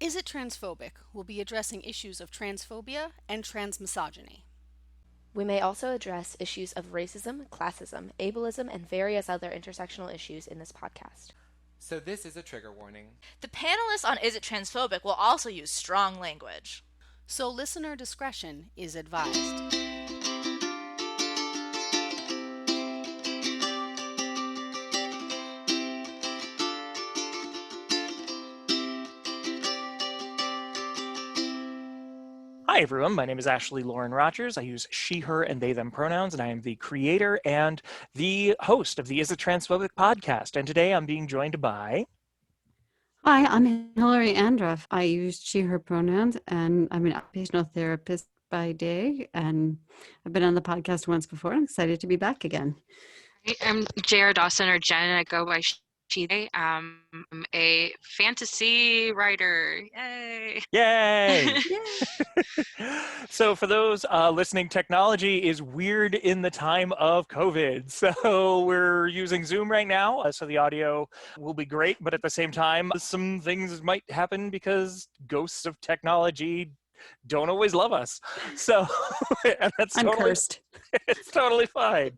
Is It Transphobic will be addressing issues of transphobia and transmisogyny. We may also address issues of racism, classism, ableism, and various other intersectional issues in this podcast. So this is a trigger warning. The panelists on Is It Transphobic will also use strong language. So listener discretion is advised. Hi, everyone. My name is Ashley Lauren Rogers. I use she, her, and they, them pronouns, and I am the creator and the host of the Is It Transphobic podcast. And today I'm being joined by... Hi, I'm Hilary Andruff. I use she, her pronouns, and I'm an occupational therapist by day, and I've been on the podcast once before. I'm excited to be back again. I'm JR Dawson, or Jen, and I go by she. I'm a fantasy writer. Yay! Yay! So for those listening, technology is weird in the time of COVID. So we're using Zoom right now, so the audio will be great, but at the same time, some things might happen because ghosts of technology don't always love us. So and that's I'm totally, cursed. It's totally fine.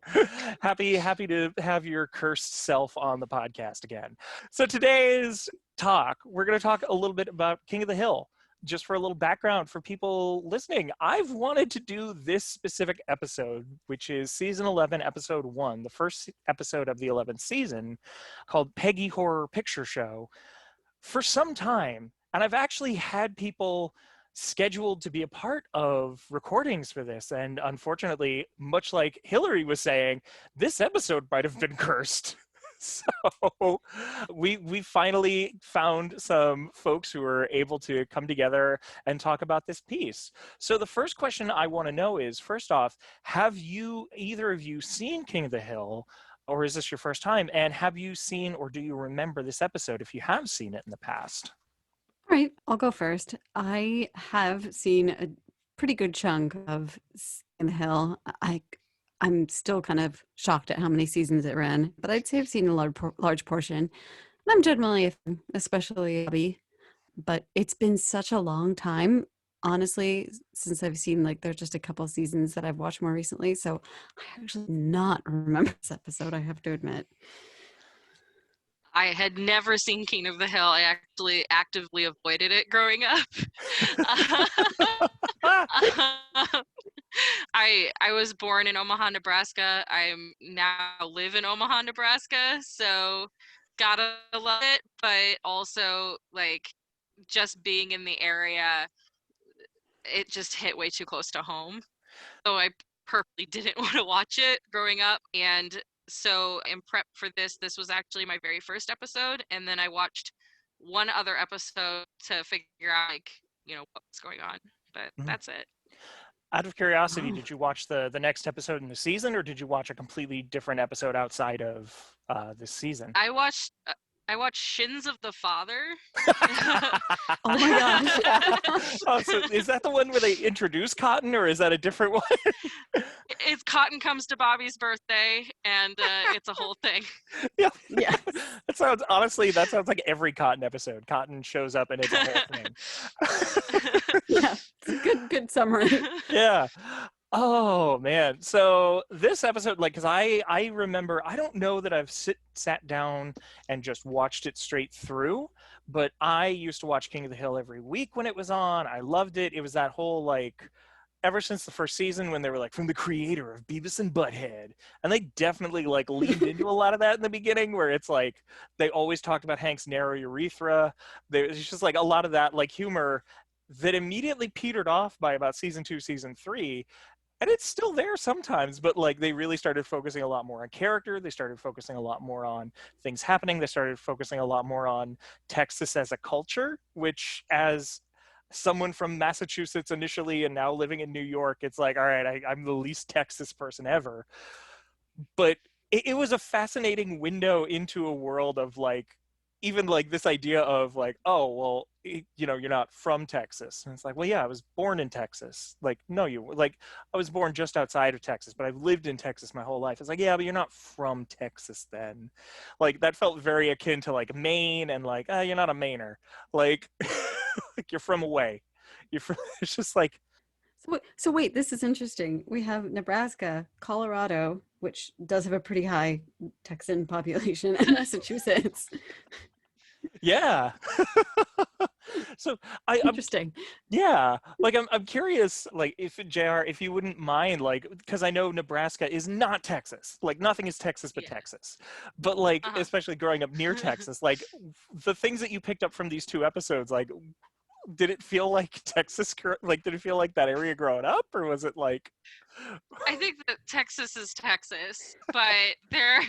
Happy to have your cursed self on the podcast again. So today's talk, we're going to talk a little bit about King of the Hill. Just for a little background for people listening, I've wanted to do this specific episode, which is season 11, episode 1, the first episode of the 11th season, called Peggy Horror Picture Show, for some time. And I've actually had people scheduled to be a part of recordings for this. And unfortunately, much like Hilary was saying, this episode might have been cursed. So we finally found some folks who are able to come together and talk about this piece. So the first question I want to know is, first off, have you, either of you, seen King of the Hill, or is this your first time? And have you seen, or do you remember this episode if you have seen it in the past? All right, I'll go first. I have seen a pretty good chunk of In the Hill. I'm still kind of shocked at how many seasons it ran, but I'd say I've seen a large portion. And I'm generally a fan, especially a hobby, but it's been such a long time, honestly, since I've seen, like, there's just a couple seasons that I've watched more recently, so I actually not remember this episode, I have to admit. I had never seen King of the Hill. I actually actively avoided it growing up. I was born in Omaha, Nebraska. I'm now live in Omaha, Nebraska, so gotta love it, but also, like, just being in the area, it just hit way too close to home. So I purposely didn't want to watch it growing up, and so in prep for this was actually my very first episode, and then I watched one other episode to figure out, like, what's going on, but that's it. Out of curiosity, did you watch the next episode in the season, or did you watch a completely different episode outside of this season? I watched Shins of the Father. Oh my gosh. Oh, so is that the one where they introduce Cotton, or is that a different one? It's Cotton comes to Bobby's birthday, and it's a whole thing. Yeah. Yes. That sounds like every Cotton episode. Cotton shows up and it's a whole thing. Yeah, good summary. Yeah. Oh man. So this episode, like, because I remember, I don't know that I've sat down and just watched it straight through, but I used to watch King of the Hill every week when it was on. I loved it. It was that whole, like, ever since the first season when they were like, from the creator of Beavis and Butthead, and they definitely, like, leaned into a lot of that in the beginning, where it's like they always talked about Hank's narrow urethra. There's just, like, a lot of that, like, humor that immediately petered off by about season 2, season 3. And it's still there sometimes, but, like, they really started focusing a lot more on character. They started focusing a lot more on things happening. They started focusing a lot more on Texas as a culture, which, as someone from Massachusetts initially and now living in New York, it's like, all right, I'm the least Texas person ever. But it was a fascinating window into a world of, like, even, like, this idea of, like, oh, well, you're not from Texas. And it's like, well, yeah, I was born in Texas. Like, no, I was born just outside of Texas, but I've lived in Texas my whole life. It's like, yeah, but you're not from Texas then. Like, that felt very akin to, like, Maine, and, like, you're not a Mainer. Like, like you're from away. You're from, it's just like, So wait, this is interesting. We have Nebraska, Colorado, which does have a pretty high Texan population, and Massachusetts. yeah. So I'm Interesting. yeah, like I'm curious, like if JR, if you wouldn't mind, like because I know Nebraska is not Texas, like nothing is Texas but Yeah. Texas, but like Uh-huh. especially growing up near Texas, like the things that you picked up from these two episodes, like did it feel like Texas, like did it feel like that area growing up, or was it like? I think that Texas is Texas, but there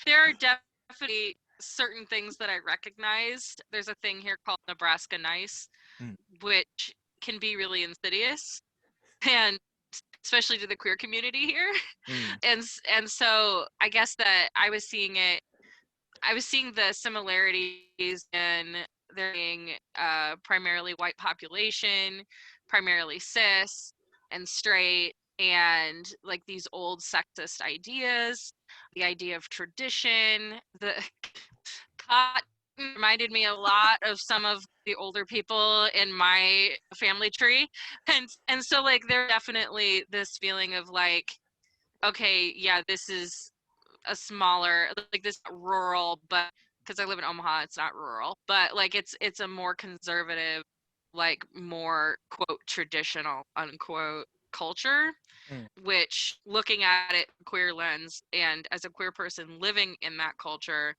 there are definitely certain things that I recognized. There's a thing here called Nebraska nice, Mm. which can be really insidious, and especially to the queer community here. Mm. And so I guess that I was seeing the similarities in there being primarily white population, primarily cis and straight, and like these old sexist ideas, the idea of tradition, the cotton reminded me a lot of some of the older people in my family tree, and so like there's definitely this feeling of like, okay, yeah, this is a smaller, like this rural, but because I live in Omaha, it's not rural, but like it's a more conservative, like more quote traditional unquote culture, Mm. which looking at it queer lens and as a queer person living in that culture,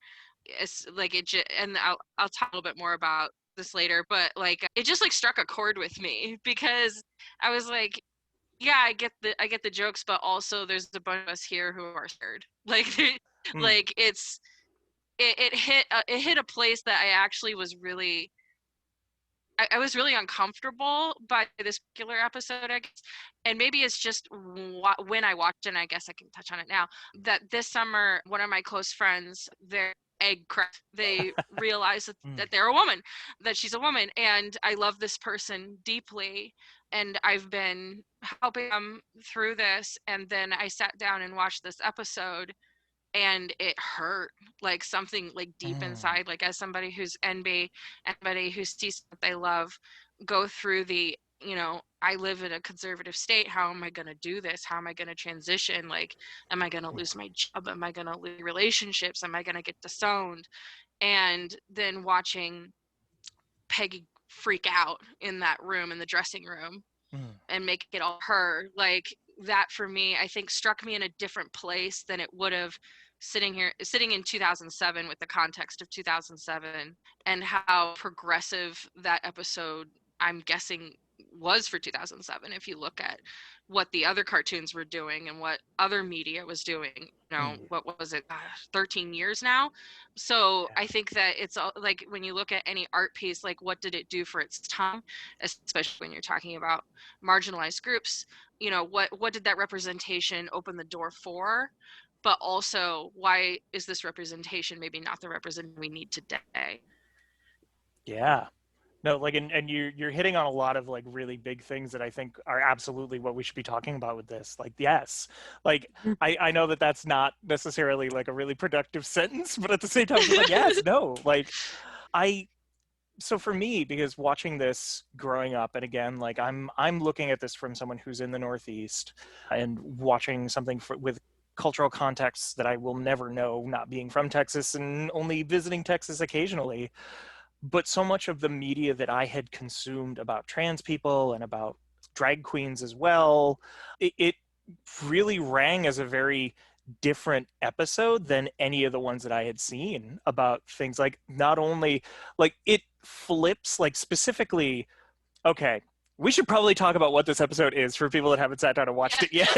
it's like and I'll talk a little bit more about this later, but like it just like struck a chord with me because I was like, yeah, I get the jokes, but also there's a bunch of us here who are scared. Like, Mm. like it hit a place that I actually was really I was really uncomfortable by this particular episode, I guess. And maybe it's just when I watched it, and I guess I can touch on it now, that this summer, one of my close friends, their egg cracked. They realized that they're a woman, that she's a woman. And I love this person deeply. And I've been helping them through this. And then I sat down and watched this episode and it hurt, like something like deep Mm. inside, like as somebody who's NB, anybody who sees what they love go through the, I live in a conservative state, how am I going to do this, how am I going to transition, like am I going to lose my job, am I going to lose relationships, am I going to get disowned, and then watching Peggy freak out in that room, in the dressing room, Mm. and make it all her, like that for me I think struck me in a different place than it would have sitting in 2007 with the context of 2007 and how progressive that episode I'm guessing was for 2007 if you look at what the other cartoons were doing and what other media was doing, Mm. what was it, 13 years now. So Yeah. I think that it's all like when you look at any art piece, like what did it do for its time, especially when you're talking about marginalized groups, what did that representation open the door for, but also why is this representation maybe not the representation we need today. Yeah. No, like, and you're hitting on a lot of like really big things that I think are absolutely what we should be talking about with this. Like, yes, like I know that that's not necessarily like a really productive sentence, but at the same time, it's just like, yes, no, like I. So for me, because watching this growing up, and again, like I'm looking at this from someone who's in the Northeast, and watching something with cultural contexts that I will never know, not being from Texas and only visiting Texas occasionally. But so much of the media that I had consumed about trans people and about drag queens as well, it really rang as a very different episode than any of the ones that I had seen about things like, not only like it flips, like specifically, okay, we should probably talk about what this episode is for people that haven't sat down and watched it yet.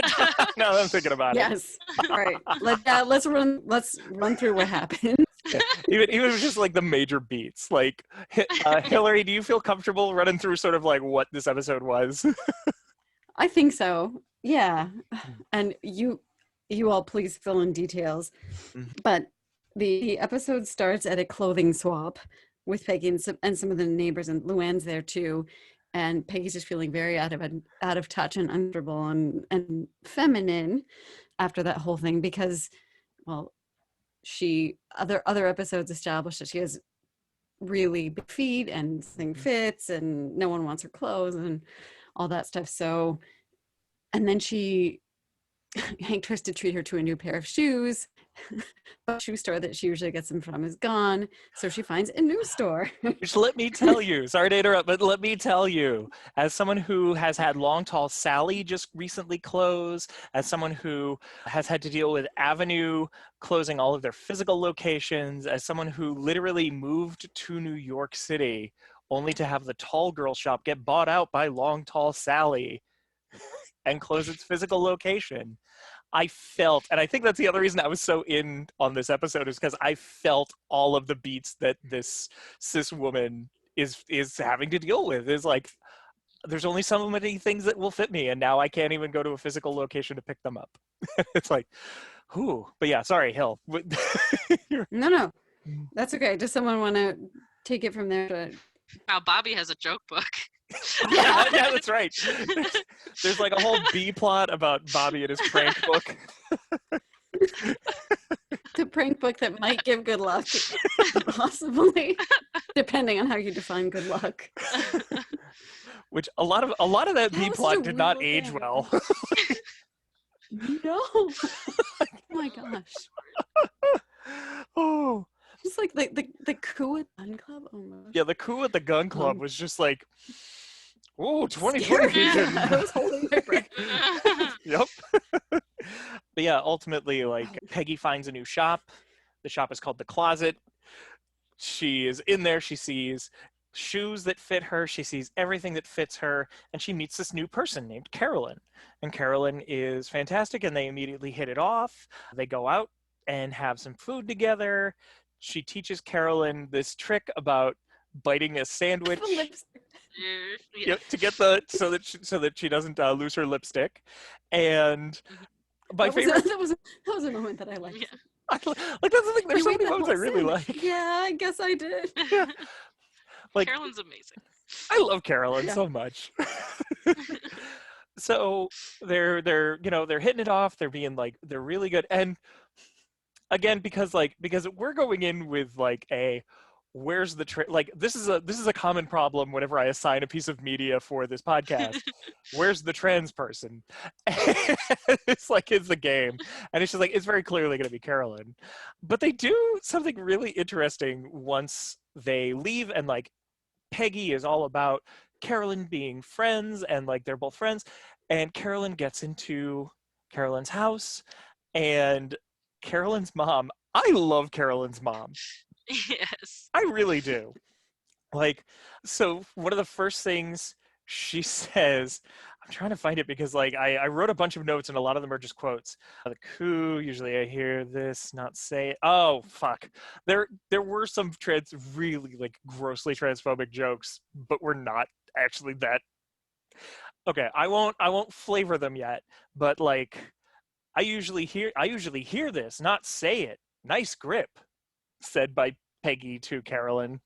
Now that I'm thinking about it. Yes. All right. Let's run through what happened. Yeah. Even just like the major beats, like Hilary, do you feel comfortable running through sort of like what this episode was? I think so. Yeah. And you all please fill in details. But the episode starts at a clothing swap with Peggy and some of the neighbors, and Luann's there too. And Peggy's just feeling very out of touch and uncomfortable and feminine after that whole thing because, well, other episodes established that she has really big feet and thing fits and no one wants her clothes and all that stuff. So, and then Hank tries to treat her to a new pair of shoes. The shoe store that she usually gets them from is gone. So she finds a new store. Which, let me tell you, sorry to interrupt, but let me tell you, as someone who has had Long Tall Sally just recently close, as someone who has had to deal with Avenue closing all of their physical locations, as someone who literally moved to New York City only to have the Tall Girl shop get bought out by Long Tall Sally and close its physical location, I felt, and I think that's the other reason I was so in on this episode, is because I felt all of the beats that this cis woman is having to deal with. Is like, there's only so many things that will fit me, and now I can't even go to a physical location to pick them up. It's like, whew. But yeah, sorry, Hill. No, that's okay. Does someone want to take it from there? Now Bobby has a joke book. Yeah, that's right. There's like a whole B plot about Bobby and his prank book. The prank book that might give good luck, possibly, depending on how you define good luck. Which a lot of that B plot did not age well. No. Oh my gosh. Oh. Just like the coup at Gun Club. Oh my gosh. Yeah, the coup at the gun club was just like, oh, 2020 Scary. vision. I was holding my breath. Yep. But yeah, ultimately, like, Peggy finds a new shop. The shop is called The Closet. She is in there. She sees shoes that fit her. She sees everything that fits her. And she meets this new person named Carolyn. And Carolyn is fantastic, and they immediately hit it off. They go out and have some food together. She teaches Carolyn this trick about biting a sandwich to get so that she doesn't lose her lipstick. And my favorite that was a moment that I liked. Yeah. like, that's the thing. There's so many moments I really like. Yeah, I guess I did. Yeah. Like, Carolyn's amazing. I love Carolyn so much. So they're hitting it off. They're being like, they're really good. And again, because we're going in with like where's the like this is a common problem whenever I assign a piece of media for this podcast. Where's the trans person? It's like, it's the game, and it's just like, it's very clearly going to be Carolyn. But they do something really interesting once they leave, and like, Peggy is all about Carolyn being friends, and like, they're both friends, and Carolyn gets into Carolyn's house, and Carolyn's mom, I love Carolyn's mom. Yes. I really do. Like, so one of the first things she says, I'm trying to find it because like I wrote a bunch of notes and a lot of them are just quotes. The coup, usually I hear this, not say it. Oh, fuck. There were some really like grossly transphobic jokes, but we're not actually that. Okay, I won't flavor them yet, but like, I usually hear this, not say it. Nice grip, said by Peggy to Carolyn.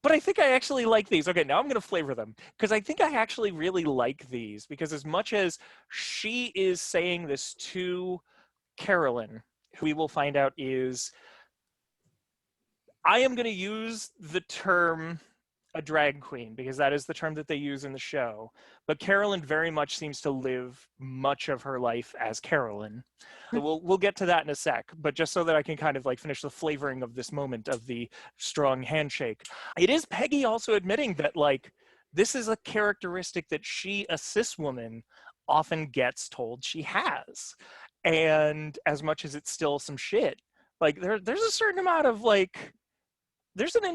But I think I actually like these. Okay, now I'm going to flavor them because I think I actually really like these, because as much as she is saying this to Carolyn, who we will find out is, I am going to use the term a drag queen because that is the term that they use in the show. But Carolyn very much seems to live much of her life as Carolyn. So we'll get to that in a sec, but just so that I can kind of like finish the flavoring of this moment of the strong handshake. It is Peggy also admitting that like, this is a characteristic that she, a cis woman, often gets told she has. And as much as it's still some shit, like there's a certain amount of like, there's something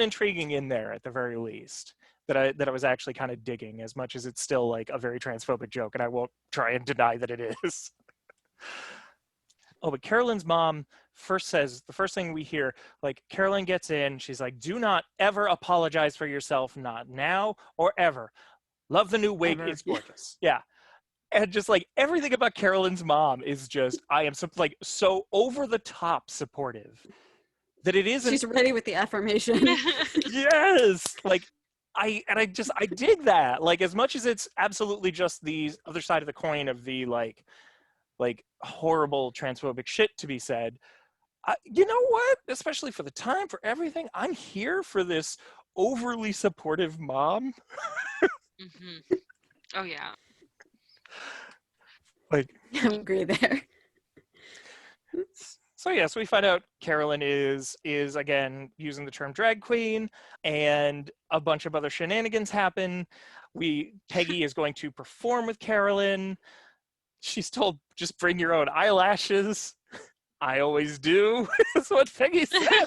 intriguing in there at the very least that I was actually kind of digging, as much as it's still like a very transphobic joke, and I won't try and deny that it is. Oh, but Carolyn's mom first says, the first thing we hear, like, Carolyn gets in, she's like, do not ever apologize for yourself, not now or ever. Love the new wig, it's gorgeous. Yeah. And just like everything about Carolyn's mom is just, I am so over the top supportive that it isn't. She's ready with the affirmation. Yes. Like, I dig that. Like, as much as it's absolutely just the other side of the coin of the like, like horrible transphobic shit to be said. You know what? Especially for the time, for everything, I'm here for this overly supportive mom. Mm-hmm. Oh yeah. Like, I agree there. so yes, we find out Carolyn is again using the term drag queen, and a bunch of other shenanigans happen. Peggy is going to perform with Carolyn. She's told, just bring your own eyelashes. I always do, is what Peggy said.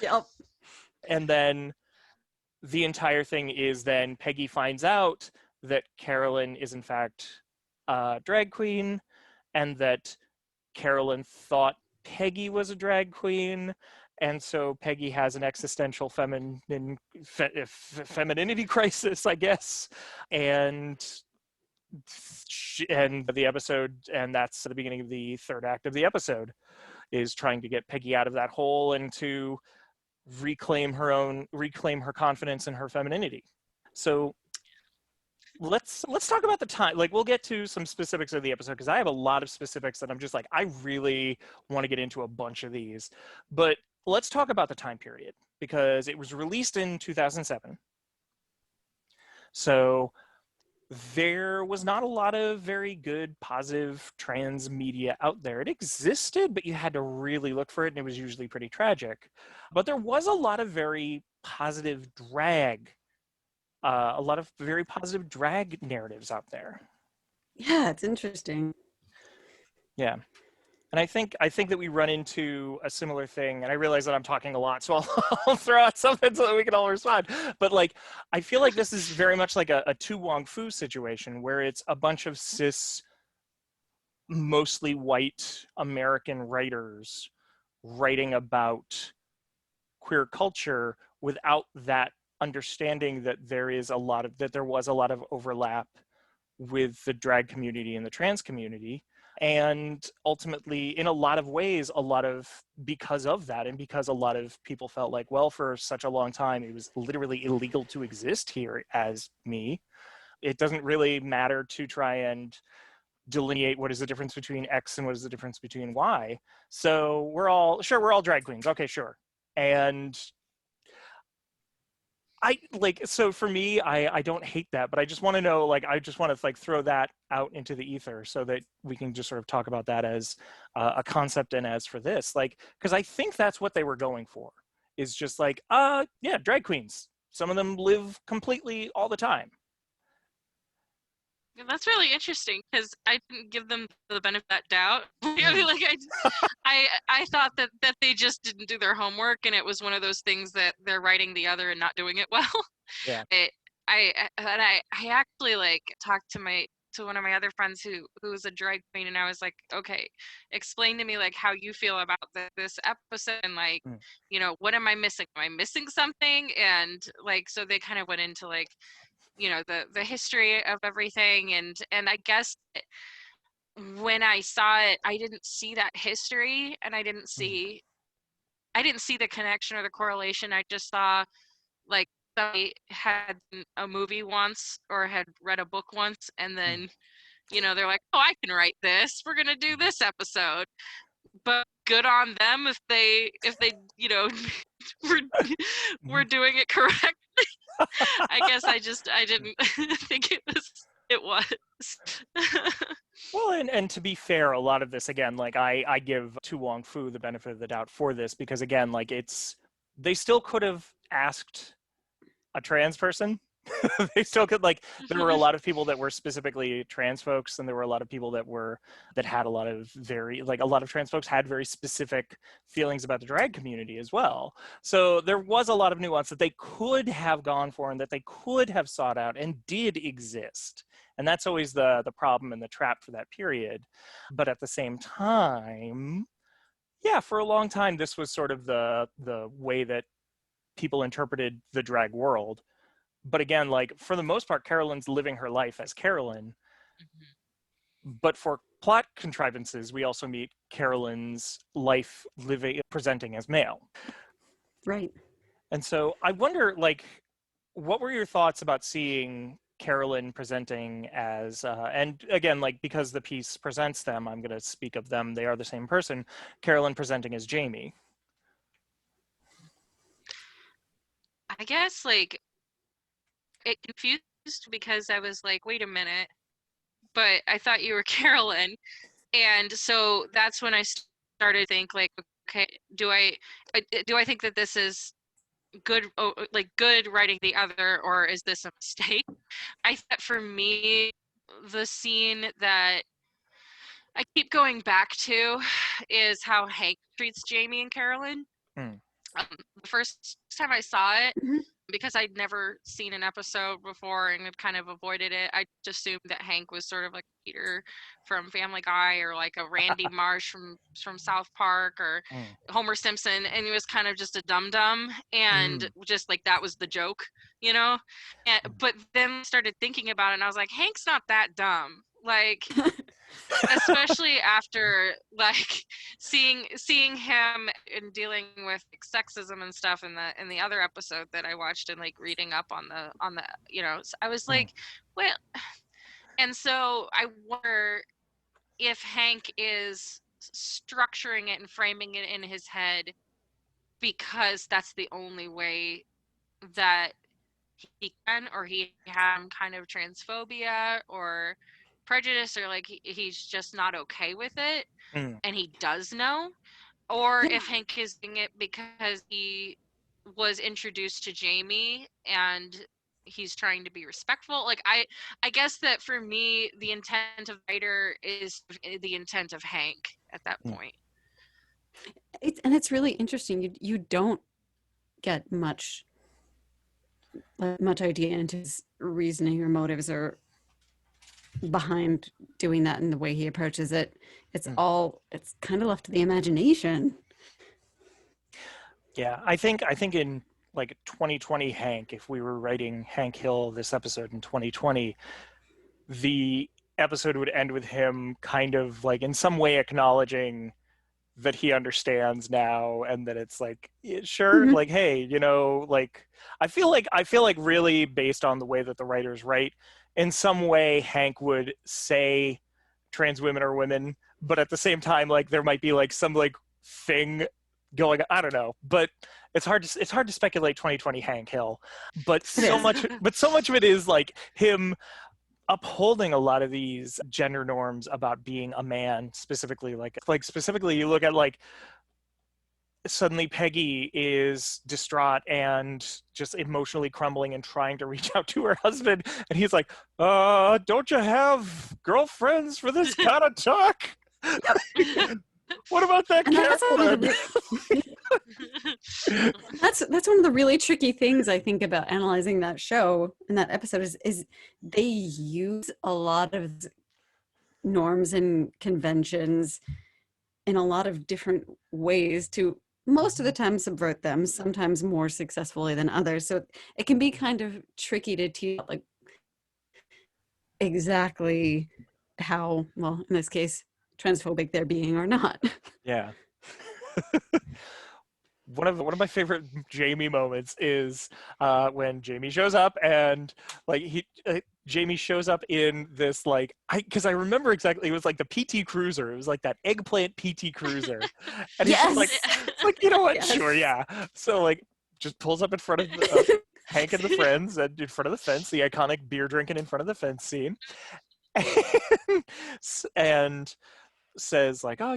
Yep. And then the entire thing is then Peggy finds out that Carolyn is in fact a drag queen, and that Carolyn thought Peggy was a drag queen, and so Peggy has an existential femininity crisis, I guess, and the episode, and that's the beginning of the third act of the episode, is trying to get Peggy out of that hole and to reclaim her confidence in her femininity. So let's talk about the time. Like, we'll get to some specifics of the episode because I have a lot of specifics that I'm just like, I really want to get into a bunch of these. But let's talk about the time period, because it was released in 2007. So there was not a lot of very good, positive trans media out there. It existed, but you had to really look for it, and it was usually pretty tragic. But there was a lot of very positive a lot of very positive drag narratives out there. Yeah, it's interesting. Yeah. And I think that we run into a similar thing, and I realize that I'm talking a lot, so I'll throw out something so that we can all respond. But like, I feel like this is very much like a Tu Wong Fu situation, where it's a bunch of cis, mostly white American writers writing about queer culture without that understanding that there was a lot of overlap with the drag community and the trans community. And ultimately, in a lot of ways, because of that, and because a lot of people felt like, well, for such a long time, it was literally illegal to exist here as me. It doesn't really matter to try and delineate what is the difference between X and what is the difference between Y. So we're all drag queens. Okay, sure. And so for me, I don't hate that, but I just want to know, like, I just want to like throw that out into the ether so that we can just sort of talk about that as a concept. And as for this, like, because I think that's what they were going for, is just like, yeah, drag queens. Some of them live completely all the time. Yeah, that's really interesting because I didn't give them the benefit of that doubt. I mean, like I thought that they just didn't do their homework, and it was one of those things that they're writing the other and not doing it well. Yeah. I actually like talked to one of my other friends who was a drag queen, and I was like, okay, explain to me like how you feel about this episode, and like, you know, what am I missing? Am I missing something? And like, so they kind of went into like, you know, the history of everything, and I guess when I saw it, I didn't see that history, and I didn't see the connection or the correlation. I just saw like somebody had seen a movie once or had read a book once, and then, you know, they're like, oh, I can write this, we're gonna do this episode. But good on them if they you know, were doing it correctly. I guess I didn't think it was. Well, and to be fair, a lot of this, again, like, I give Tu Wong Fu the benefit of the doubt for this, because again, like, they still could have asked a trans person. They still could, like, there were a lot of people that were specifically trans folks, and there were a lot of people that had a lot of trans folks had very specific feelings about the drag community as well. So there was a lot of nuance that they could have gone for, and that they could have sought out, and did exist. And that's always the problem and the trap for that period. But at the same time, yeah, for a long time, this was sort of the way that people interpreted the drag world. But again, like, for the most part, Carolyn's living her life as Carolyn. But for plot contrivances, we also meet Carolyn's life presenting as male. Right. And so I wonder, like, what were your thoughts about seeing Carolyn presenting as, and again, like, because the piece presents them, I'm going to speak of them. They are the same person. Carolyn presenting as Jamie. I guess like it confused because I was like, wait a minute, but I thought you were Carolyn. And so that's when I started to think like, okay, do I think that this is good, like good writing the other, or is this a mistake? I thought for me, the scene that I keep going back to is how Hank treats Jamie and Carolyn. Mm. The first time I saw it, Mhm. because I'd never seen an episode before and had kind of avoided it, I just assumed that Hank was sort of like Peter from Family Guy, or like a Randy Marsh from South Park, or Mm. Homer Simpson, and he was kind of just a dum-dum, and just like that was the joke, you know? But then I started thinking about it, and I was like, Hank's not that dumb. Like, especially after like seeing him and dealing with like, sexism and stuff in the other episode that I watched, and like reading up on the so I was like, well, and so I wonder if Hank is structuring it and framing it in his head because that's the only way that he can, or he had some kind of transphobia or prejudice, or like he's just not okay with it, Mm. and he does know, or Yeah. if Hank is doing it because he was introduced to Jamie and he's trying to be respectful. Like I guess that for me the intent of the writer is the intent of Hank at that point. It's really interesting. You don't get much idea into his reasoning or motives or behind doing that and the way he approaches it. It's kind of left to the imagination. Yeah, I think in like 2020 Hank, if we were writing Hank Hill this episode in 2020, the episode would end with him kind of like in some way acknowledging that he understands now, and that it's like, yeah, sure, like, hey, like I feel like really based on the way that the writers write, in some way Hank would say trans women are women, but at the same time like there might be like some like thing going, I don't know, but it's hard to speculate 2020 Hank Hill, but so much of it is like him upholding a lot of these gender norms about being a man, specifically like specifically you look at like suddenly Peggy is distraught and just emotionally crumbling and trying to reach out to her husband, and he's like, don't you have girlfriends for this kind of talk? What about that, Carolyn? That's one of the really tricky things I think about analyzing that show and that episode is they use a lot of norms and conventions in a lot of different ways to most of the time subvert them, sometimes more successfully than others. So it can be kind of tricky to tease out like exactly how, well, in this case, transphobic they're being or not. Yeah. One of my favorite Jamie moments is when Jamie shows up, and like Jamie shows up in this like because I remember exactly, it was like the PT Cruiser. It was like that eggplant PT Cruiser, and he's just like, it's like, you know what? Yes. Sure, yeah. So like just pulls up in front of Hank and the friends, and in front of the fence, the iconic beer drinking in front of the fence scene, and says like, oh,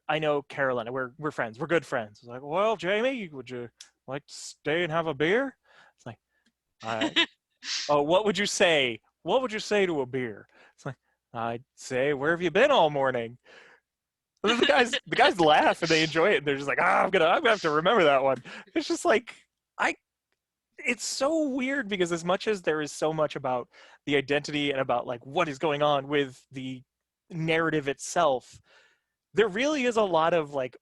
I know Carolyn. We're friends. We're good friends. It's like, well, Jamie, would you like to stay and have a beer? It's like, oh, what would you say? What would you say to a beer? It's like, I'd say, where have you been all morning? And then the guys laugh and they enjoy it, and they're just like, I'm gonna have to remember that one. It's just like it's so weird, because as much as there is so much about the identity and about like what is going on with the narrative itself, there really is a lot of like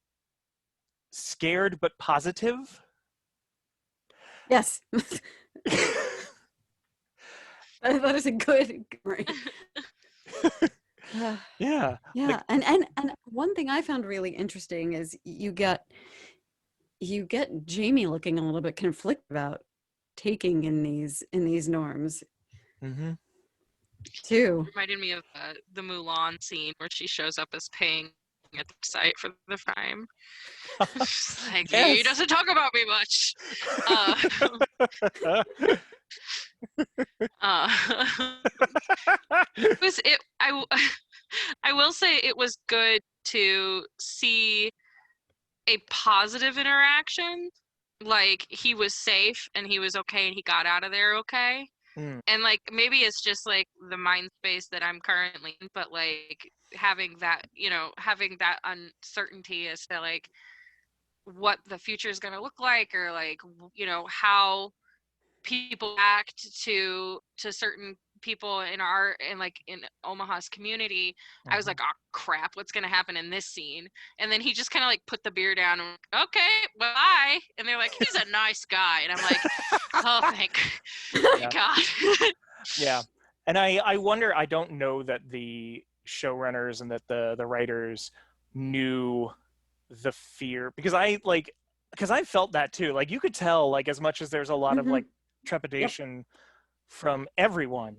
scared but positive. Yes. That is a good right. Yeah. Yeah, Like, and one thing I found really interesting is you get Jamie looking a little bit conflicted about taking in these norms. Mm-hmm. Too. Reminded me of the Mulan scene where she shows up as paying at the site for the time. Like, he Yes. doesn't talk about me much. Uh, it was it. I will say it was good to see a positive interaction. Like, he was safe and he was okay and he got out of there okay. Mm. And like, maybe it's just like the mind space that I'm currently in, but like having that, having that uncertainty as to like what the future is going to look like, or like, how people act to certain people in Omaha's community. I was like, oh crap, what's gonna happen in this scene? And then he just kind of like put the beer down and okay, bye. And they're like, he's a nice guy, and I'm like, oh thank God. Yeah. And I wonder, I don't know that the showrunners and that the writers knew the fear, because I felt that too. Like, you could tell, like, as much as there's a lot of like trepidation from everyone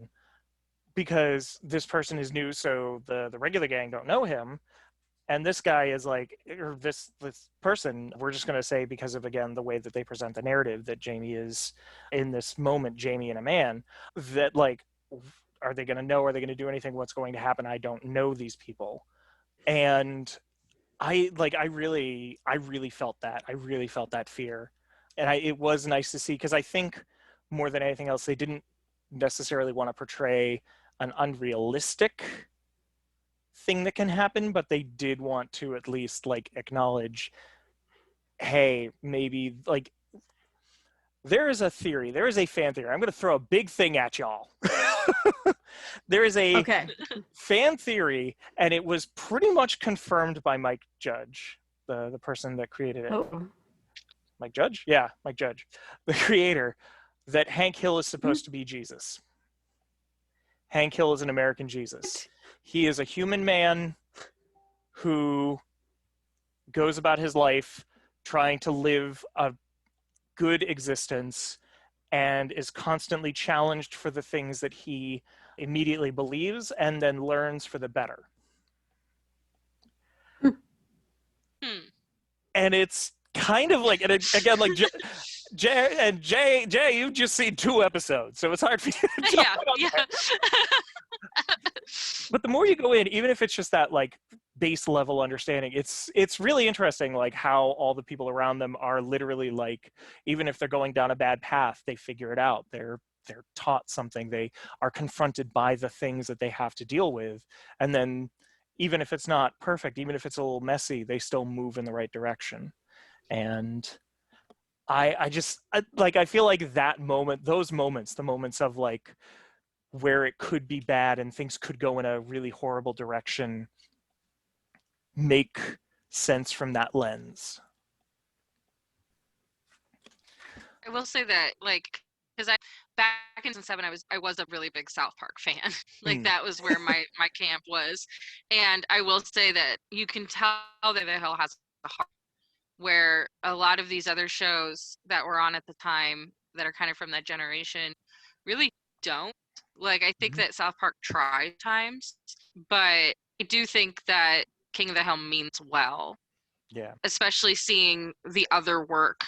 because this person is new, so the regular gang don't know him, and this guy is like, or this person, we're just going to say, because of, again, the way that they present the narrative, that Jamie is in this moment Jamie and a man, that like, are they going to know, are they going to do anything, what's going to happen? I don't know these people. And I really felt that. I really felt that fear. And it was nice to see, because I think more than anything else, they didn't necessarily want to portray an unrealistic thing that can happen, but they did want to at least like acknowledge, hey, maybe like there is a fan theory. I'm going to throw a big thing at y'all. There is a fan theory, and it was pretty much confirmed by Mike Judge, the person that created it. Oh. Mike Judge? Yeah, Mike Judge, the creator, that Hank Hill is supposed to be Jesus. Hank Hill is an American Jesus. He is a human man who goes about his life trying to live a good existence and is constantly challenged for the things that he immediately believes and then learns for the better. And it's kind of like, and again, like Jay, you've just seen 2 episodes, so it's hard for you to talk about that. But the more you go in, even if it's just that like base level understanding, it's really interesting, like how all the people around them are literally like, even if they're going down a bad path, they figure it out. They're taught something. They are confronted by the things that they have to deal with, and then even if it's not perfect, even if it's a little messy, they still move in the right direction. And I feel like that moment, those moments, the moments of like where it could be bad and things could go in a really horrible direction, make sense from that lens. I will say that, like, because back in 2007, I was a really big South Park fan. Like, that was where my camp was. And I will say that you can tell that the Hill has a heart, where a lot of these other shows that were on at the time that are kind of from that generation really don't. Like, I think that South Park tried times, but I do think that King of the Hill means well. Yeah. Especially seeing the other work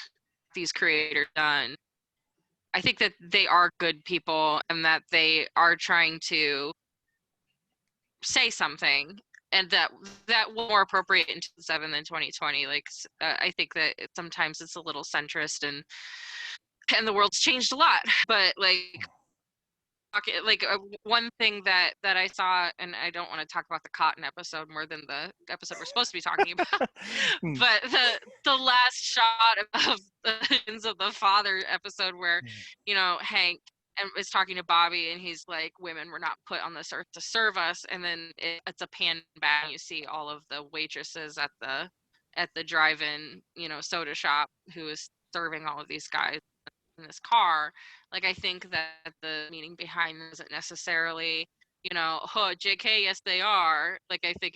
these creators done. I think that they are good people and that they are trying to say something, and that was more appropriate in 2007 than 2020. Like, I think that sometimes it's a little centrist, and the world's changed a lot. But one thing that I saw, and I don't want to talk about the cotton episode more than the episode we're supposed to be talking about, but the last shot of the father episode where Hank is talking to Bobby, and he's like, women were not put on this earth to serve us, and then it's a pan back, and you see all of the waitresses at the drive-in soda shop who is serving all of these guys in this car. Like, I think that the meaning behind it isn't necessarily, oh, JK, yes they are. Like, I think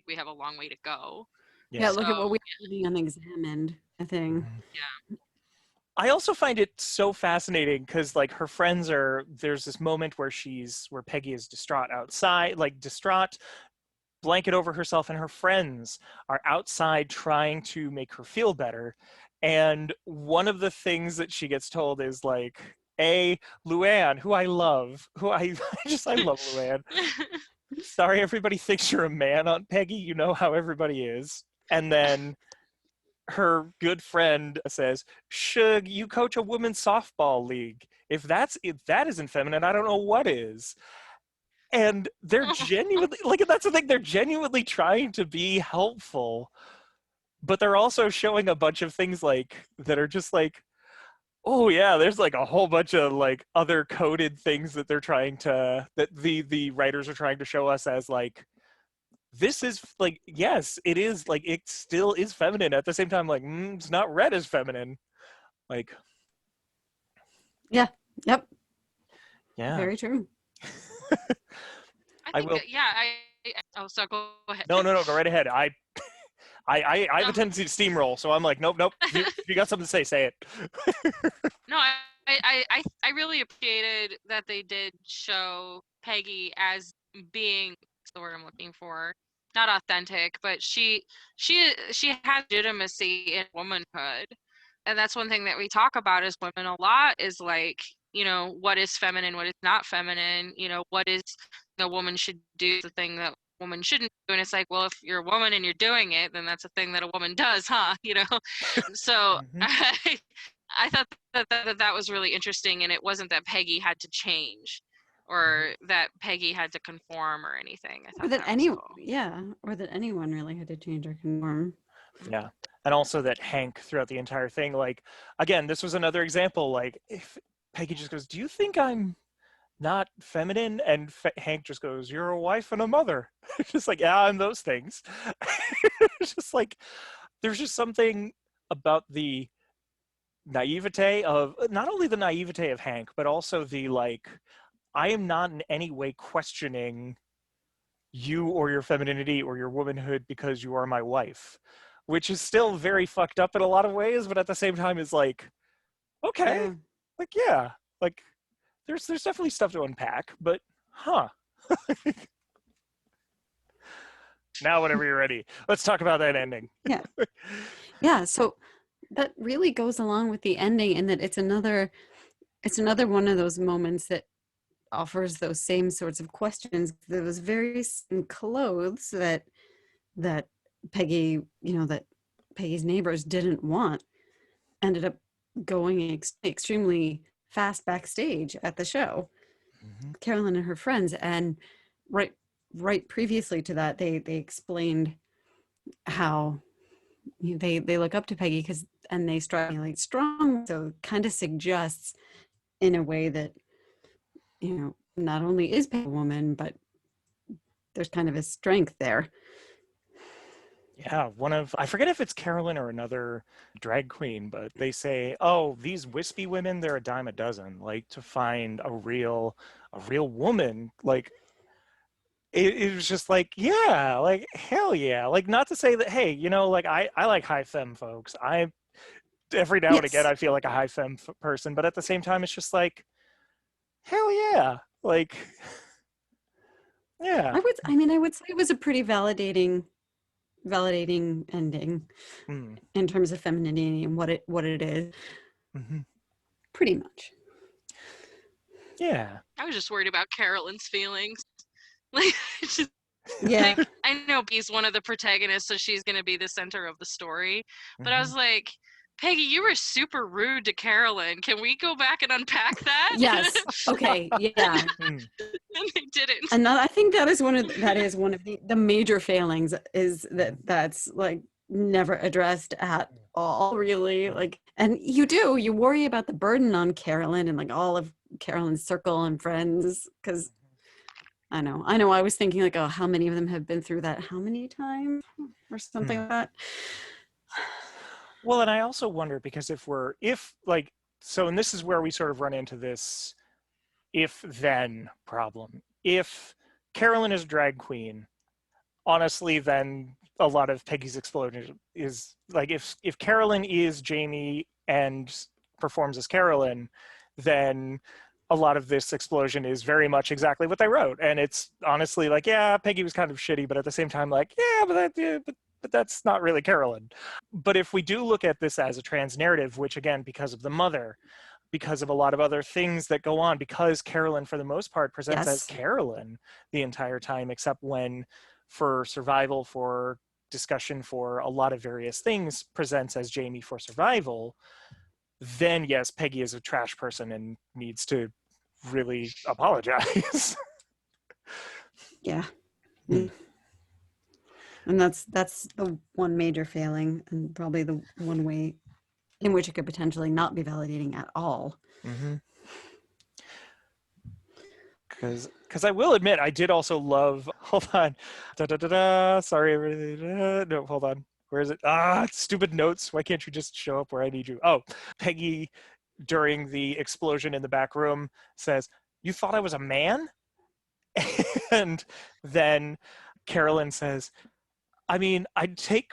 we have a long way to go. Yeah, look at what we have leaving unexamined, I think. Yeah. I also find it so fascinating because like her friends there's this moment where Peggy is distraught outside, like distraught, blanket over herself, and her friends are outside trying to make her feel better. And one of the things that she gets told is like, Luann, who I love, I love Luann. Sorry, everybody thinks you're a man, Aunt Peggy. You know how everybody is. And then her good friend says, Shug, you coach a women's softball league. If that isn't feminine, I don't know what is. And they're genuinely, like, that's the thing, they're genuinely trying to be helpful, but they're also showing a bunch of things like that are just like, oh yeah, there's like a whole bunch of like other coded things that the writers are trying to show us as like, this is like, yes, it is like, it still is feminine. At the same time, like, it's not read as feminine. Like, Yeah. Yep. yeah. Very true. I think, so go ahead. No, go right ahead. I have a tendency to steamroll, so I'm like, nope. If you got something to say it. No, I really appreciated that they did show Peggy as being, what's the word I'm looking for, not authentic, but she has legitimacy in womanhood, and that's one thing that we talk about as women a lot, is like, you know, what is feminine, what is not feminine, you know, what is a woman should do, the thing that woman shouldn't do. And it's like, well, if you're a woman and you're doing it, then that's a thing that a woman does, huh? You know. So I thought that was really interesting, and it wasn't that Peggy had to change or that Peggy had to conform or anything. I thought Or that that was cool. or that anyone really had to change or conform. Yeah. And also that Hank throughout the entire thing, like, again, this was another example, like, if Peggy just goes, do you think I'm not feminine? And Hank just goes, you're a wife and a mother. Just like, yeah, I'm those things. It's just like, there's just something about the naivete of, not only the naivete of Hank, but also the like, I am not in any way questioning you or your femininity or your womanhood because you are my wife, which is still very fucked up in a lot of ways, but at the same time is like, okay, Yeah. like, yeah, like there's definitely stuff to unpack, but now whenever you're ready, let's talk about that ending. Yeah, so that really goes along with the ending, in that it's another one of those moments that offers those same sorts of questions, those very same clothes that Peggy, that Peggy's neighbors didn't want, ended up going extremely fast backstage at the show. Carolyn and her friends, and right previously to that, they explained how they look up to Peggy and they strike me like strong, so kind of suggests in a way that, not only is Peggy a woman, but there's kind of a strength there. Yeah, I forget if it's Carolyn or another drag queen, but they say, oh, these wispy women, they're a dime a dozen. Like, to find a real woman, like, it was just like, yeah, like, hell yeah. Like, not to say that, hey, like, I like high femme folks. Every now and again, I feel like a high femme person, but at the same time, it's just like, hell yeah. Like, yeah. I would say it was a pretty validating ending in terms of femininity and what it is. Pretty much. Yeah. I was just worried about Carolyn's feelings. Like, Yeah. like, I know Bee's one of the protagonists, so she's going to be the center of the story. But I was like, Peggy, you were super rude to Carolyn. Can we go back and unpack that? Yes. Okay. Yeah. And they didn't. And I think that is one of the major failings, is that's like never addressed at all, really. Like, and you worry about the burden on Carolyn and like all of Carolyn's circle and friends, because I know I was thinking like, oh, how many of them have been through that, how many times or something like that. Well, and I also wonder, because and this is where we sort of run into this if-then problem. If Carolyn is a drag queen, honestly, then a lot of Peggy's explosion is like, if Carolyn is Jamie and performs as Carolyn, then a lot of this explosion is very much exactly what they wrote. And it's honestly like, yeah, Peggy was kind of shitty, but at the same time, like, yeah, but that's not really Carolyn. But if we do look at this as a trans narrative, which again, because of the mother, because of a lot of other things that go on, because Carolyn, for the most part, presents as Carolyn the entire time, except when, for survival, for discussion, for a lot of various things, presents as Jamie for survival, then yes, Peggy is a trash person and needs to really apologize. Yeah. And that's the one major failing, and probably the one way in which it could potentially not be validating at all. Because I will admit, I did also love, hold on, sorry, no, hold on, where is it? Stupid notes, why can't you just show up where I need you? Oh, Peggy, during the explosion in the back room, says, "You thought I was a man?" And then Carolyn says, "I mean, I'd take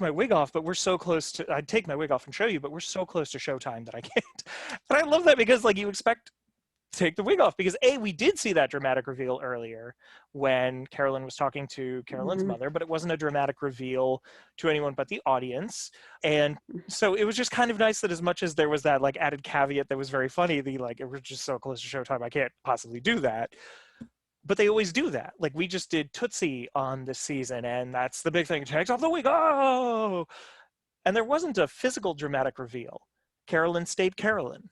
my wig off, but we're so close to, I'd take my wig off and show you, but we're so close to showtime that I can't." And I love that, because like, you expect to take the wig off, because we did see that dramatic reveal earlier when Carolyn was talking to Carolyn's mother, but it wasn't a dramatic reveal to anyone but the audience. And so it was just kind of nice that, as much as there was that like added caveat that was very funny, the like, we're just so close to showtime, I can't possibly do that. But they always do that. Like, we just did Tootsie on this season, and that's the big thing. Takes off the wig. Oh! And there wasn't a physical dramatic reveal. Carolyn stayed Carolyn.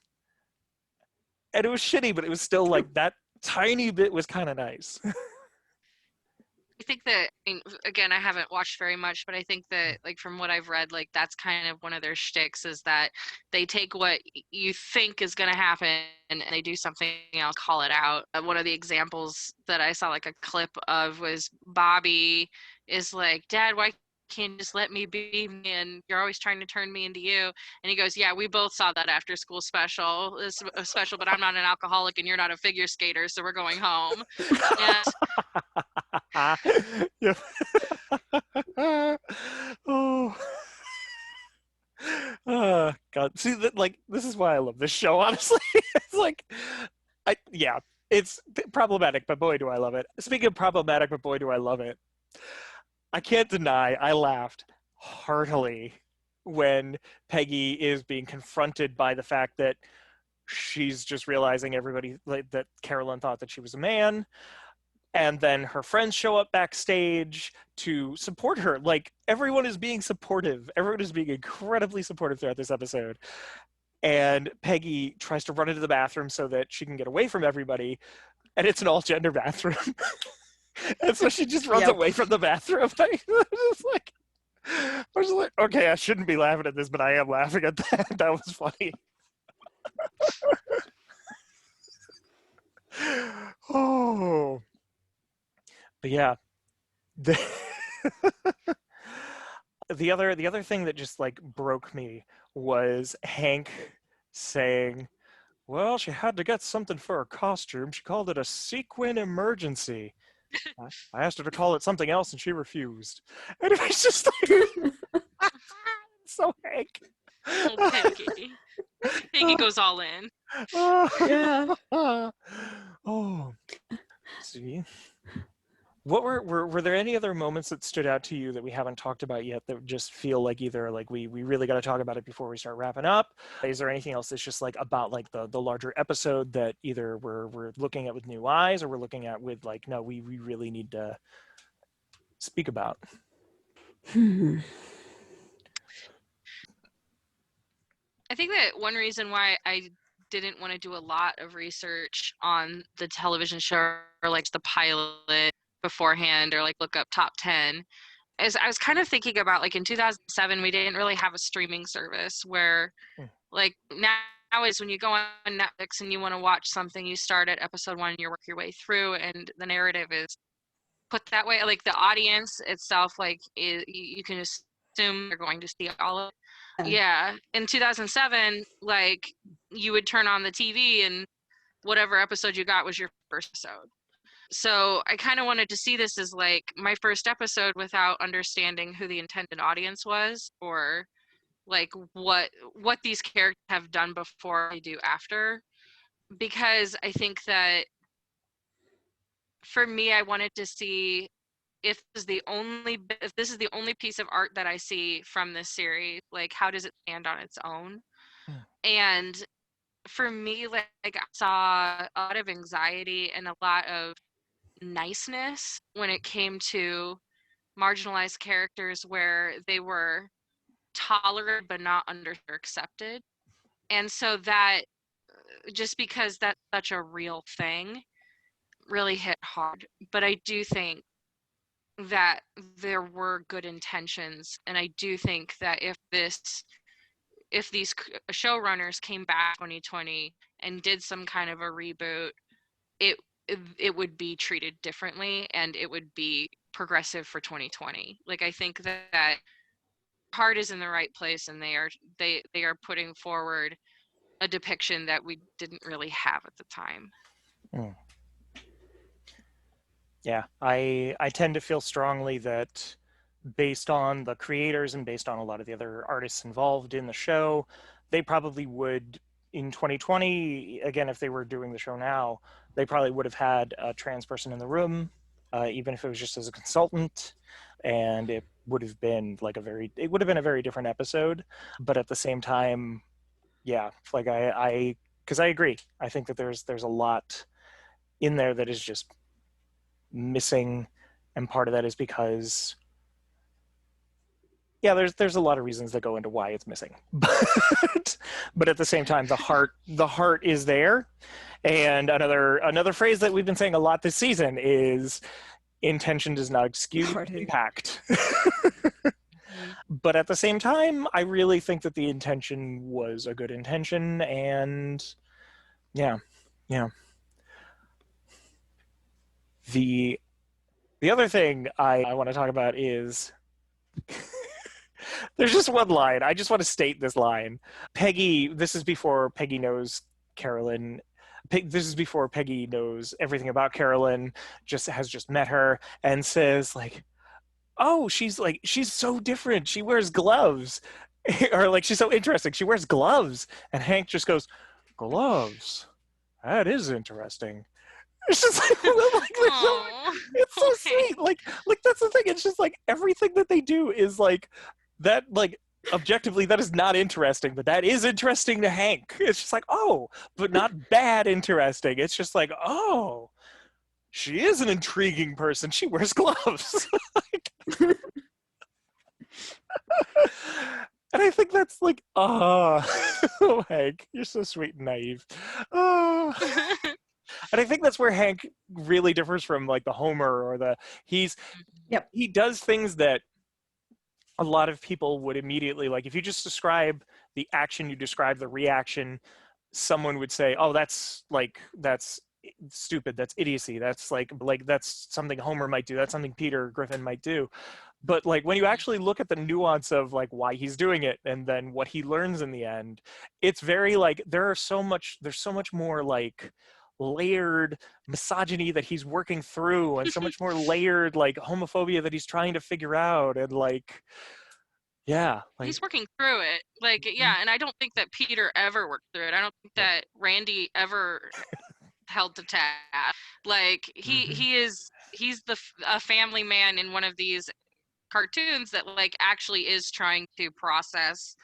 And it was shitty, but it was still like, that tiny bit was kind of nice. I think that, I mean, again, I haven't watched very much, but I think that, like, from what I've read, like, that's kind of one of their shticks, is that they take what you think is going to happen and they do something else, call it out. One of the examples that I saw, like, a clip of was Bobby is like, "Dad, why can't you just let me be me, and you're always trying to turn me into you?" And he goes, "Yeah, we both saw that after school special, but I'm not an alcoholic and you're not a figure skater, so we're going home." And Yeah. Oh. God. See, that, like, this is why I love this show, honestly. It's like, yeah, it's problematic, but boy, do I love it. Speaking of problematic, but boy, do I love it. I can't deny I laughed heartily when Peggy is being confronted by the fact that she's just realizing everybody, like, that Carolyn thought that she was a man. And then her friends show up backstage to support her. Like, everyone is being supportive. Everyone is being incredibly supportive throughout this episode. And Peggy tries to run into the bathroom so that she can get away from everybody. And it's an all-gender bathroom. And so she just runs away from the bathroom. I was like, okay, I shouldn't be laughing at this, but I am laughing at that. That was funny. Oh. But yeah, the other thing that just like broke me was Hank saying, "Well, she had to get something for her costume. She called it a sequin emergency. I asked her to call it something else, and she refused." And it was just like, so Hank. oh, Peggy. Peggy goes all in. Yeah. Oh, see. What were there any other moments that stood out to you that we haven't talked about yet that just feel like either like we really got to talk about it before we start wrapping up? Is there anything else that's just like about like the larger episode that either we're looking at with new eyes, or we're looking at with like, no, we really need to speak about? I think that one reason why I didn't want to do a lot of research on the television show, or like the pilot beforehand, or like look up top 10, is I was kind of thinking about, like, in 2007 we didn't really have a streaming service where like now is when you go on Netflix and you want to watch something, you start at episode 1 and you work your way through, and the narrative is put that way, like the audience itself, like, you can assume they're going to see all of it. Yeah, in 2007, like, you would turn on the TV and whatever episode you got was your first episode. So I kind of wanted to see this as like my first episode without understanding who the intended audience was, or like what these characters have done before they do after, because I think that for me, I wanted to see if this is the only piece of art that I see from this series, like how does it stand on its own? And for me, like I saw a lot of anxiety and a lot of niceness when it came to marginalized characters where they were tolerated but not accepted. And so that, just because that's such a real thing, really hit hard. But I do think that there were good intentions, and I do think that if these showrunners came back 2020 and did some kind of a reboot, it it would be treated differently, and it would be progressive for 2020. Like I think that heart is in the right place, and they are putting forward a depiction that we didn't really have at the time. Yeah, I tend to feel strongly that based on the creators and based on a lot of the other artists involved in the show, they probably would, in 2020, again, if they were doing the show now, they probably would have had a trans person in the room, even if it was just as a consultant, and it would have been like a very different episode. But at the same time, yeah, like because I agree. I think that there's a lot in there that is just missing, and part of that is because there's a lot of reasons that go into why it's missing, but at the same time the heart is there. And another phrase that we've been saying a lot this season is intention does not excuse impact. But at the same time, I really think that the intention was a good intention. And yeah the other thing I want to talk about is there's just one line. I just want to state this line. Peggy, this is before Peggy knows Carolyn. This is before Peggy knows everything about Carolyn, has just met her, and says like, oh, she's so different. She wears gloves. Or like, she's so interesting. She wears gloves. And Hank just goes, gloves? That is interesting. It's just it's so sweet. Like that's the thing. It's just like everything that they do is like that. Like objectively, that is not interesting, but that is interesting to Hank. It's just like, oh, but not bad interesting. It's just like, oh, she is an intriguing person. She wears gloves. And I think that's like, oh, Hank, you're so sweet and naive. Oh. And I think that's where Hank really differs from like the Homer or he does things that a lot of people would immediately, like if you just describe the action, you describe the reaction, someone would say, oh, that's stupid, that's idiocy, that's like that's something Homer might do, that's something Peter Griffin might do. But like when you actually look at the nuance of like why he's doing it and then what he learns in the end, it's very like there's so much more like layered misogyny that he's working through, and so much more layered like homophobia that he's trying to figure out. And like he's working through it, like and I don't think that Peter ever worked through it. I don't think that Randy ever held to task. Like he's a family man in one of these cartoons that like actually is trying to process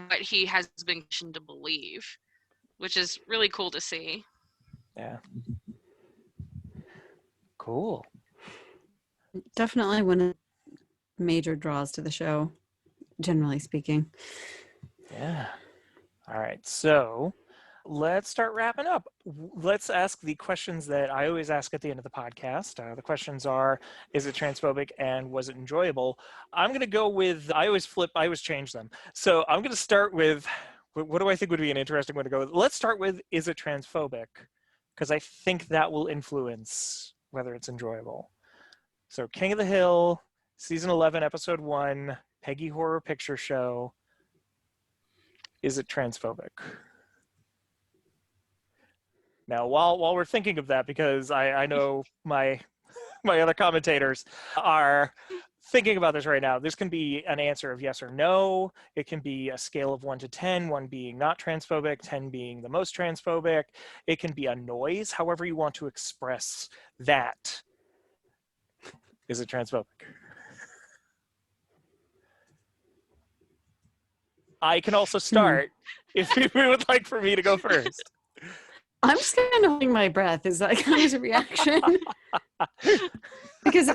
what he has been conditioned to believe, which is really cool to see. Yeah. Cool. Definitely one of the major draws to the show, generally speaking. Yeah. All right. So let's start wrapping up. Let's ask the questions that I always ask at the end of the podcast. The questions are, is it transphobic and was it enjoyable? I'm going to go with, I always change them. So I'm going to start with, what do I think would be an interesting one to go with? Let's start with, is it transphobic? Because I think that will influence whether it's enjoyable. So King of the Hill, season 11, episode 1, Peggy Horror Picture Show. Is it transphobic? Now, while we're thinking of that, because I know my other commentators are thinking about this right now, this can be an answer of yes or no. It can be a scale of 1 to 10, 1 being not transphobic, 10 being the most transphobic. It can be a noise, however you want to express that. Is it transphobic? I can also start if you would like for me to go first. I'm just kind of holding my breath. Is that kind of a reaction? Because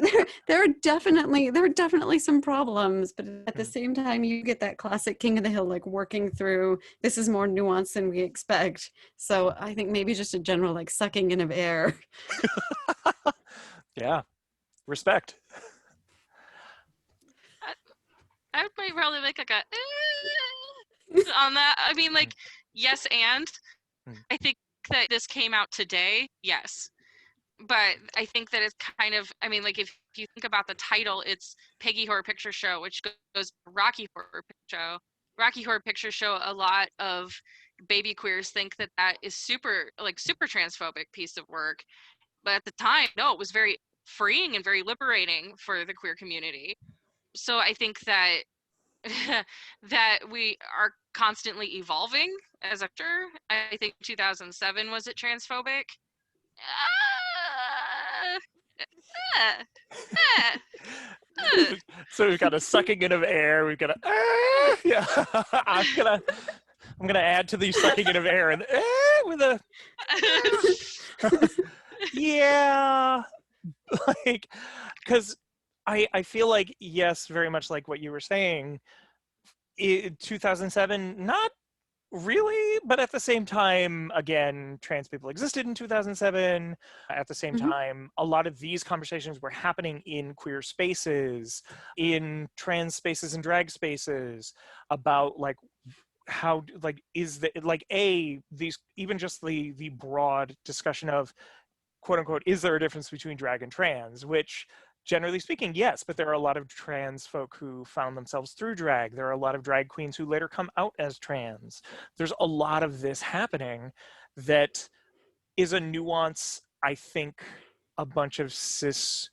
there are definitely some problems, but at the same time, you get that classic King of the Hill, like working through, this is more nuanced than we expect. So I think maybe just a general like sucking in of air. Yeah, respect. I might probably make like a on that. I mean, like, yes, and I think that this came out today, yes. But I think that it's kind of, I mean, like, if you think about the title, it's Peggy Horror Picture Show, which goes Rocky Horror Picture Show. Rocky Horror Picture Show, a lot of baby queers think that that is super transphobic piece of work. But at the time, no, it was very freeing and very liberating for the queer community. So I think that that we are constantly evolving as a actor. I think 2007 was it transphobic? So we've got a sucking in of air. We've got a yeah. I'm gonna add to the sucking in of air and with a yeah, like because I feel like yes, very much like what you were saying. 2007, not really, but at the same time, again, trans people existed in 2007. At the same time, a lot of these conversations were happening in queer spaces, in trans spaces and drag spaces, about like how like is the like these even just the broad discussion of quote unquote is there a difference between drag and trans, which generally speaking, yes, but there are a lot of trans folk who found themselves through drag. There are a lot of drag queens who later come out as trans. There's a lot of this happening that is a nuance, I think, a bunch of cis,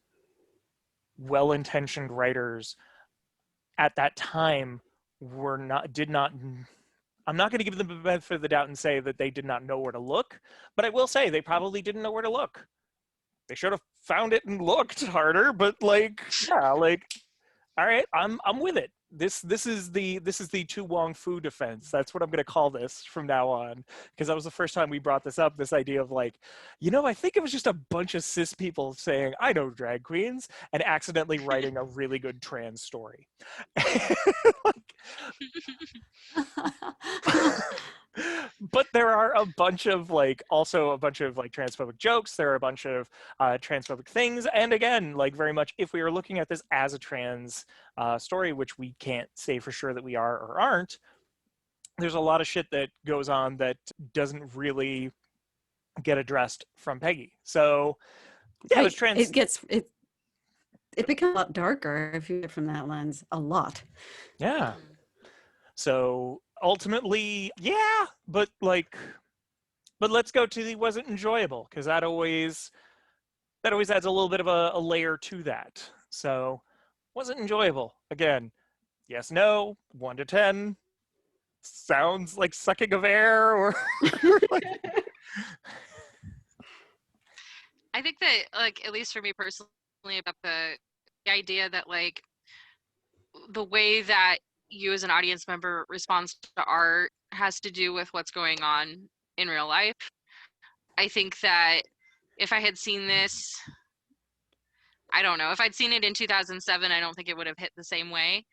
well-intentioned writers at that time did not. I'm not going to give them the benefit of the doubt and say that they did not know where to look, but I will say they probably didn't know where to look. They should have found it and looked harder, but like, yeah, like, all right, I'm with it. This is the Tu Wong Fu defense. That's what I'm gonna call this from now on, because that was the first time we brought this up. This idea of like, I think it was just a bunch of cis people saying I know drag queens and accidentally writing a really good trans story. But there are a bunch of like transphobic jokes. There are a bunch of transphobic things, and again, like very much if we are looking at this as a trans story, which we can't say for sure that we are or aren't, there's a lot of shit that goes on that doesn't really get addressed from Peggy. So yeah, there's trans. It becomes a lot darker if you get from that lens, a lot. Yeah. So ultimately, yeah, but let's go to the wasn't enjoyable, because that always adds a little bit of a layer to that. So wasn't enjoyable. Again, yes, no, 1 to 10. Sounds like sucking of air or like... I think that, like, at least for me personally, about the idea that, like, the way that you as an audience member responds to art has to do with what's going on in real life. I think that if I had seen this, I don't know, if I'd seen it in 2007, I don't think it would have hit the same way.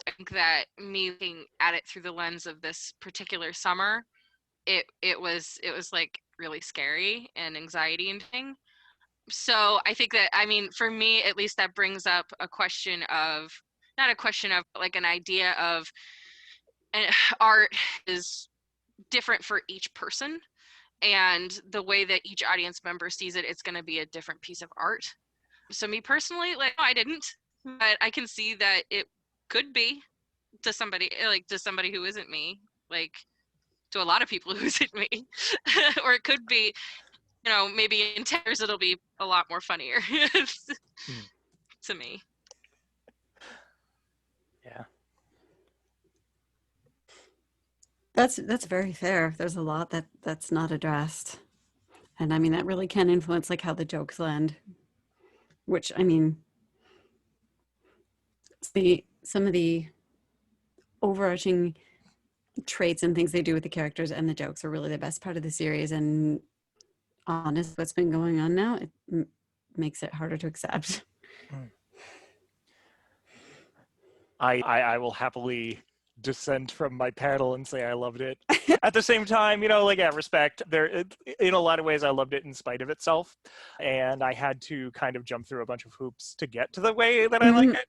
I think that me looking at it through the lens of this particular summer, it was like really scary and anxiety inducing. So I think that, I mean, for me at least, that brings up a question of, not a question of, like, an idea of art is different for each person, and the way that each audience member sees it, it's going to be a different piece of art. So me personally, like, no, I didn't, but I can see that it could be to somebody who isn't me, like to a lot of people who isn't me, or it could be, maybe in 10 years it'll be a lot more funnier to me. Yeah. That's very fair. There's a lot that's not addressed. And I mean that really can influence like how the jokes land. Which I mean some of the overarching traits and things they do with the characters and the jokes are really the best part of the series, and honest what's been going on now, it makes it harder to accept. I will happily dissent from my panel and say I loved it. At the same time, like, yeah, respect. In a lot of ways, I loved it in spite of itself, and I had to kind of jump through a bunch of hoops to get to the way that I like it.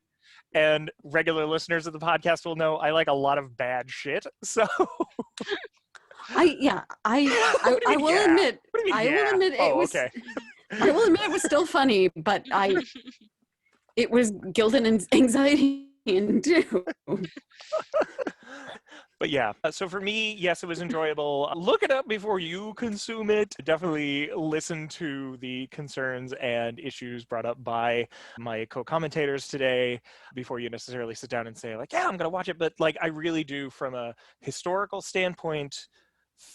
And regular listeners of the podcast will know I like a lot of bad shit. So I will admit it was okay. I will admit it was still funny, but it was guilt and anxiety and too. But yeah, so for me, yes, it was enjoyable. Look it up before you consume it. Definitely listen to the concerns and issues brought up by my co-commentators today before you necessarily sit down and say, like, yeah, I'm going to watch it. But like, I really do, from a historical standpoint,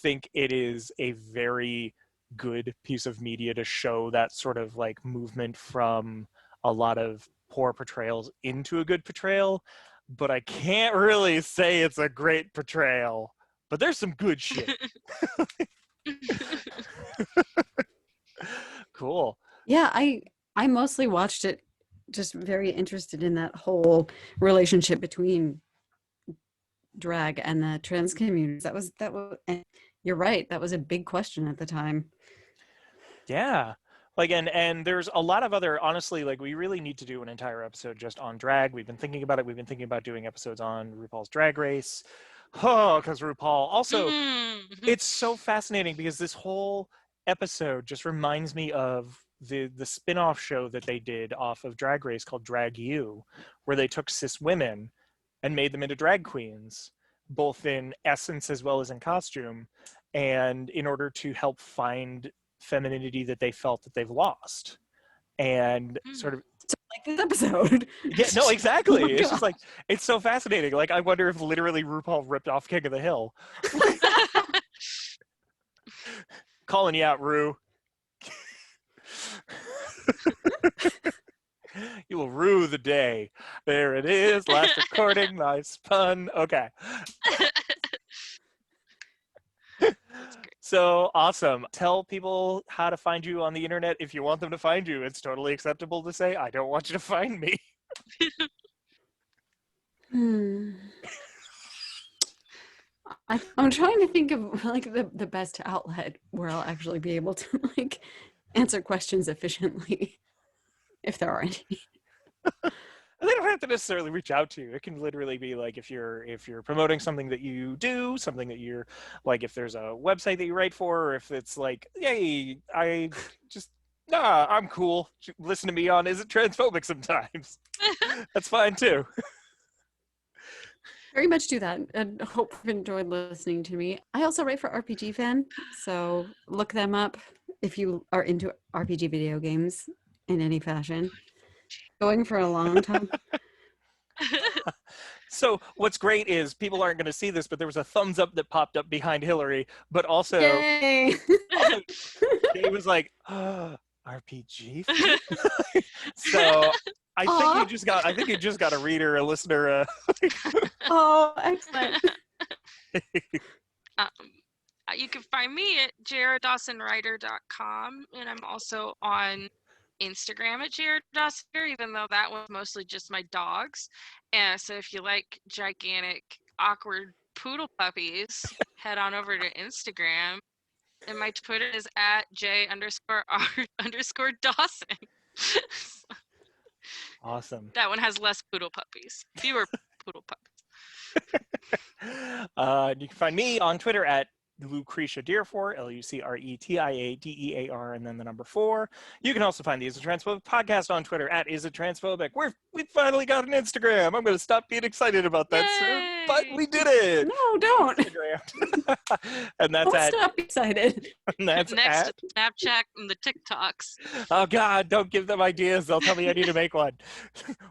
think it is a very good piece of media to show that sort of like movement from a lot of poor portrayals into a good portrayal. But I can't really say it's a great portrayal. But there's some good shit. Cool. Yeah, I mostly watched it just very interested in that whole relationship between drag and the trans communities. That was and you're right, that was a big question at the time. Yeah. Like, and there's a lot of other, honestly, like, we really need to do an entire episode just on drag. We've been thinking about it. We've been thinking about doing episodes on RuPaul's Drag Race. Oh, because RuPaul. Also, it's so fascinating because this whole episode just reminds me of the spin-off show that they did off of Drag Race called Drag You, where they took cis women and made them into drag queens, both in essence as well as in costume, and in order to help find femininity that they felt that they've lost. And sort of like this episode. Yeah, no, exactly. Oh, it's just like, it's so fascinating. Like, I wonder if literally RuPaul ripped off King of the Hill. Calling you out, Ru. You will rue the day. There it is. Last recording. Nice pun. Okay. So awesome. Tell people how to find you on the internet if you want them to find you. It's totally acceptable to say, I don't want you to find me. I'm trying to think of like the best outlet where I'll actually be able to like answer questions efficiently, if there are any. They don't have to necessarily reach out to you. It can literally be like if you're promoting something that you do, something that you're like, if there's a website that you write for, or if it's like, hey, I'm cool. Listen to me on Is It Transphobic sometimes. That's fine too. Very much do that, and hope you've enjoyed listening to me. I also write for RPG Fan, so look them up if you are into RPG video games in any fashion. Going for a long time. So what's great is people aren't going to see this, but there was a thumbs up that popped up behind Hilary, but also, Yay! it was like, RPG. So I think you just got a reader, a listener. Oh, excellent. You can find me at jrdawsonwriter.com, and I'm also on Instagram at JR Dawson, even though that was mostly just my dogs. And so if you like gigantic, awkward poodle puppies, head on over to Instagram. And my Twitter is at J_R_Dawson. Awesome. That one has less poodle puppies, fewer poodle puppies. You can find me on Twitter at Lucretia Dearfor, LUCRETIADEAR, and then the number 4. You can also find the Is It Transphobic podcast on Twitter at Is It Transphobic. We finally got an Instagram. I'm going to stop being excited about that soon, but we did it. No, don't. And that's don't stop excited. And that's next to Snapchat and the TikToks. Oh God, don't give them ideas. They'll tell me I need to make one.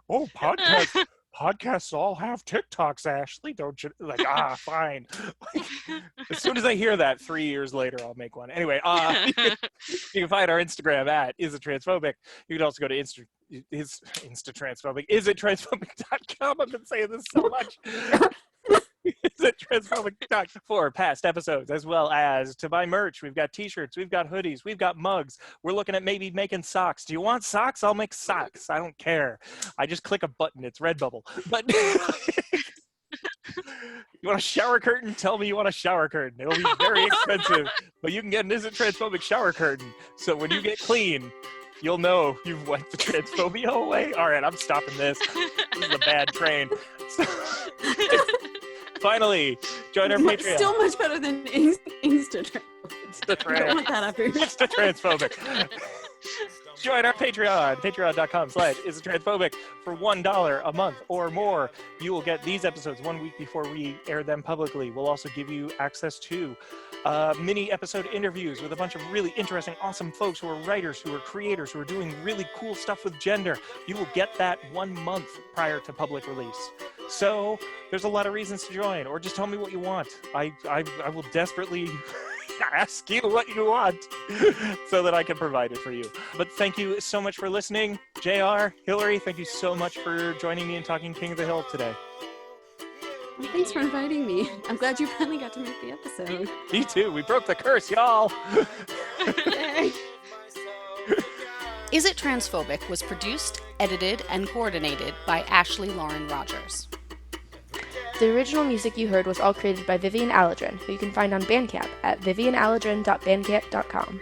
Oh, podcast. podcasts all have TikToks, Ashley, don't you? Like, fine. As soon as I hear that 3 years later, I'll make one. Anyway, you can find our Instagram at Is It Transphobic. You can also go to Insta Transphobic. Is it transphobic.com? I've been saying this so much. Is it transphobic.com for past episodes, as well as to buy merch. We've got t-shirts, we've got hoodies, we've got mugs. We're looking at maybe making socks. Do you want socks? I'll make socks. I don't care. I just click a button. It's Redbubble. But you want a shower curtain? Tell me you want a shower curtain. It'll be very expensive, but you can get an Is It Transphobic shower curtain. So when you get clean, you'll know you've wiped the transphobia away. All right, I'm stopping this. This is a bad train. So, finally, join our Patreon. Still much better than Insta. I don't want that up here. Insta Transphobic. Join our Patreon, patreon.com/isitransphobic. For $1 a month or more, you will get these episodes 1 week before we air them publicly. We'll also give you access to mini episode interviews with a bunch of really interesting, awesome folks who are writers, who are creators, who are doing really cool stuff with gender. You will get that 1 month prior to public release. So there's a lot of reasons to join, or just tell me what you want. I will desperately ask you what you want so that I can provide it for you. But thank you so much for listening. JR, Hilary, thank you so much for joining me and talking King of the Hill today. Well, thanks for inviting me. I'm glad you finally got to make the episode. Me too. We broke the curse, y'all. Yay. Is It Transphobic was produced, edited, and coordinated by Ashley Lauren Rogers. The original music you heard was all created by Vivian Aladrin, who you can find on Bandcamp at vivianaladrin.bandcamp.com.